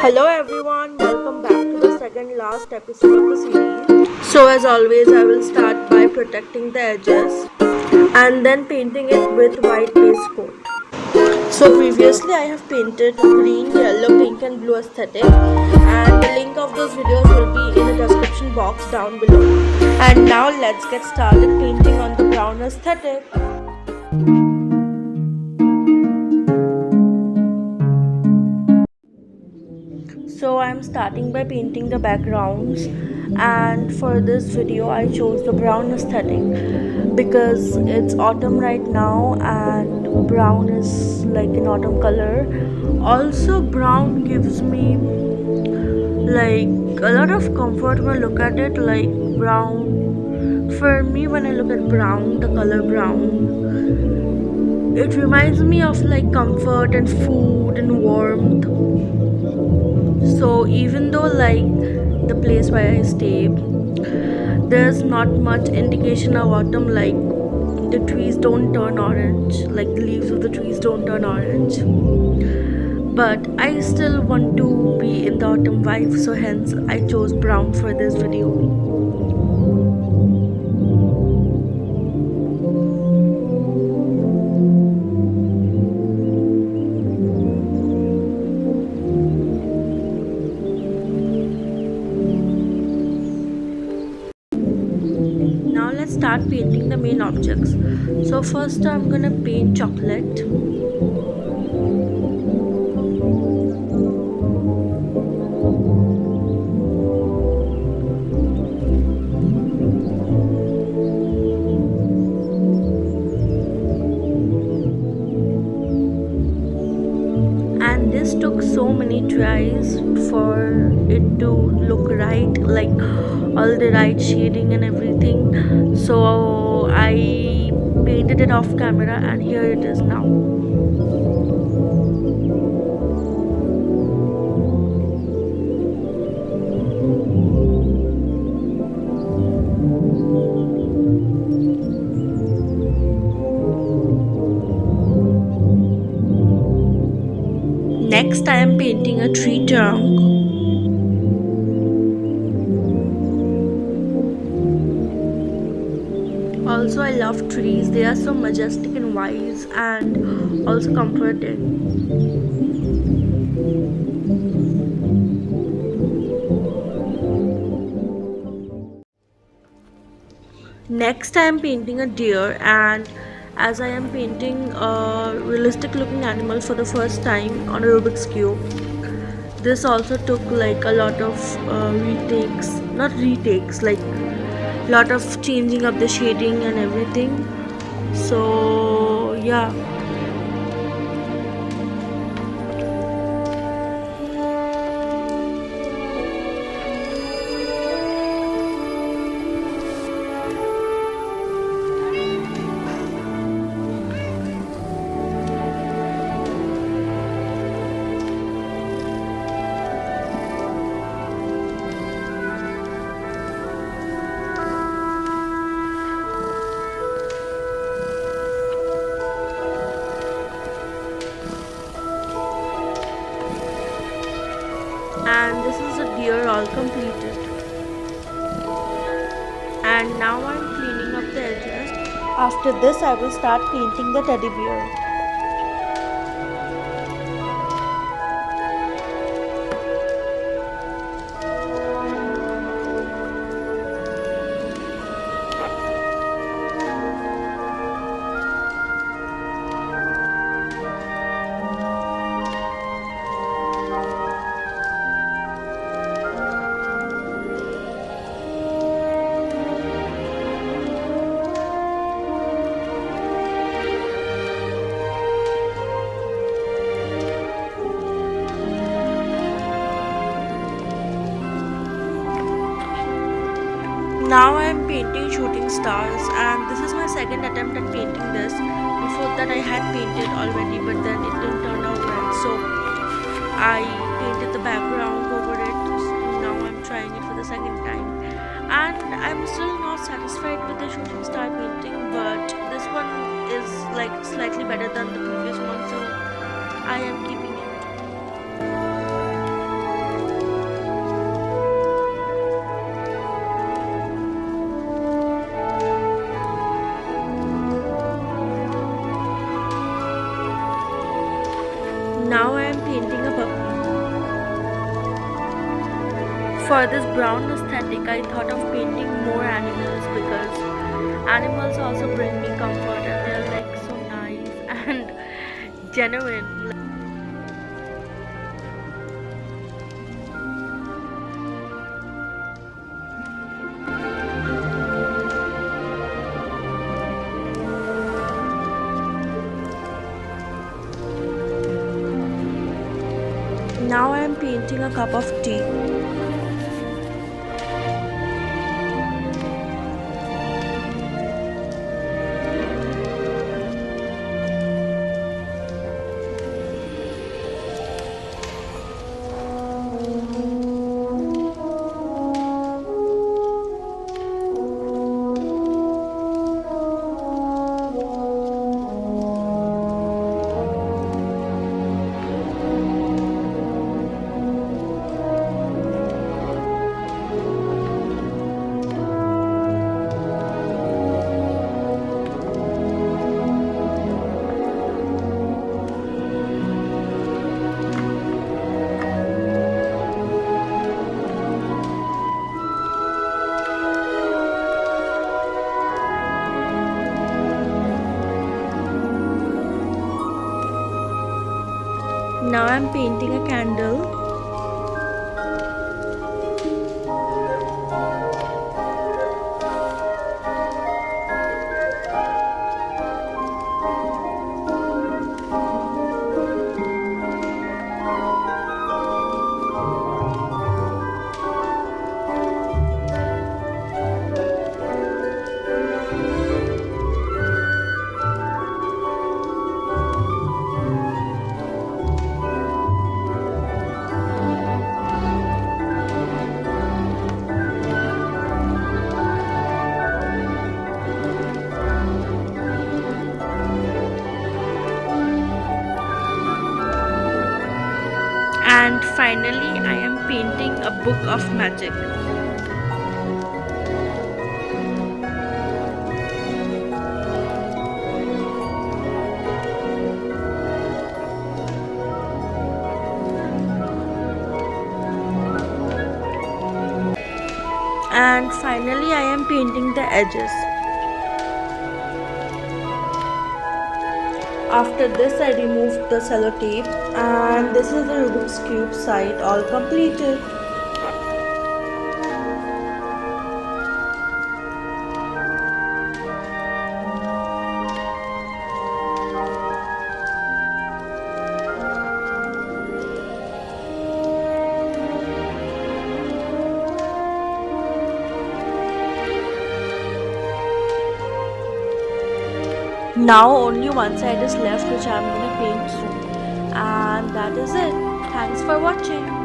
Hello everyone, welcome back to the second last episode of the series. So as always, I will start by protecting the edges and then painting it with white base coat. So previously I have painted green, yellow, pink and blue aesthetic, and the link of those videos will be in the description box down below. And now let's get started painting on the brown aesthetic. So I'm starting by painting the backgrounds, and for this video I chose the brown aesthetic because it's autumn right now and brown is like an autumn color. Also brown gives me like a lot of comfort when I look at it. Like brown, for me, when I look at brown, the color brown, it reminds me of like comfort and food and warmth. So even though like the place where I stay, there's not much indication of autumn, like the trees don't turn orange, like the leaves of the trees don't turn orange, but I still want to be in the autumn vibe, so hence I chose brown for this video. Now let's start painting the main objects. So first I'm gonna paint chocolate. And this took so many tries for it to look right, like all the right shading and everything. So I painted it off camera and here it is now. Next I am painting a tree trunk. Also, I love trees. They are so majestic and wise and also comforting. Next I am painting a deer, and as I am painting a realistic looking animal for the first time on a Rubik's cube, this also took like a lot of like lot of changing of the shading and everything. So yeah. And this is a deer all completed, and now I'm cleaning up the edges. After this I will start painting the teddy bear. Now I am painting shooting stars, and this is my second attempt at painting this. Before that I had painted already, but then it didn't turn out well, so I painted the background over it. So now I'm trying it for the second time, and I'm still not satisfied with the shooting star painting, but this one is like slightly better than the previous one, so I am keeping it. Now I am painting a puppy. For this brown aesthetic, I thought of painting more animals because animals also bring me comfort and they're like so nice and genuine. Now I am painting a cup of tea. Now I'm painting a candle. And finally, I am painting a book of magic. And finally, I am painting the edges. After this, I removed the sellotape, and this is the Rubik's Cube site all completed. Now only one side is left, which I'm gonna paint soon, and that is it. Thanks for watching.